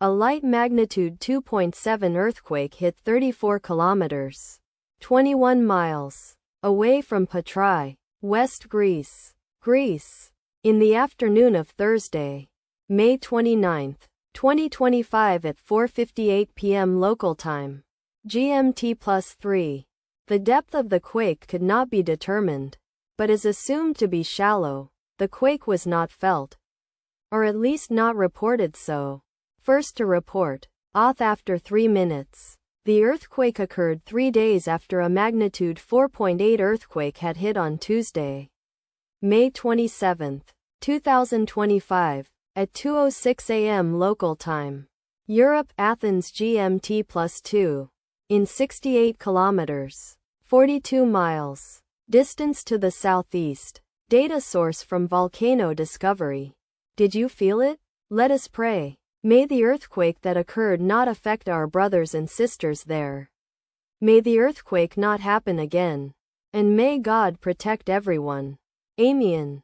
A light magnitude 2.7 earthquake hit 34 kilometers, 21 miles, away from Patrai, West Greece, in the afternoon of Thursday, May 29, 2025 at 4:58 p.m. local time, GMT +3. The depth of the quake could not be determined, but is assumed to be shallow. The quake was not felt, or at least not reported so. First to report, auth after 3 minutes. The earthquake occurred 3 days after a magnitude 4.8 earthquake had hit on Tuesday, May 27, 2025, at 2:06 a.m. local time. Europe, Athens GMT +2. In 68 kilometers, 42 miles, distance to the southeast. Data source from Volcano Discovery. Did you feel it? Let us pray. May the earthquake that occurred not affect our brothers and sisters there. May the earthquake not happen again. And may God protect everyone. Amen.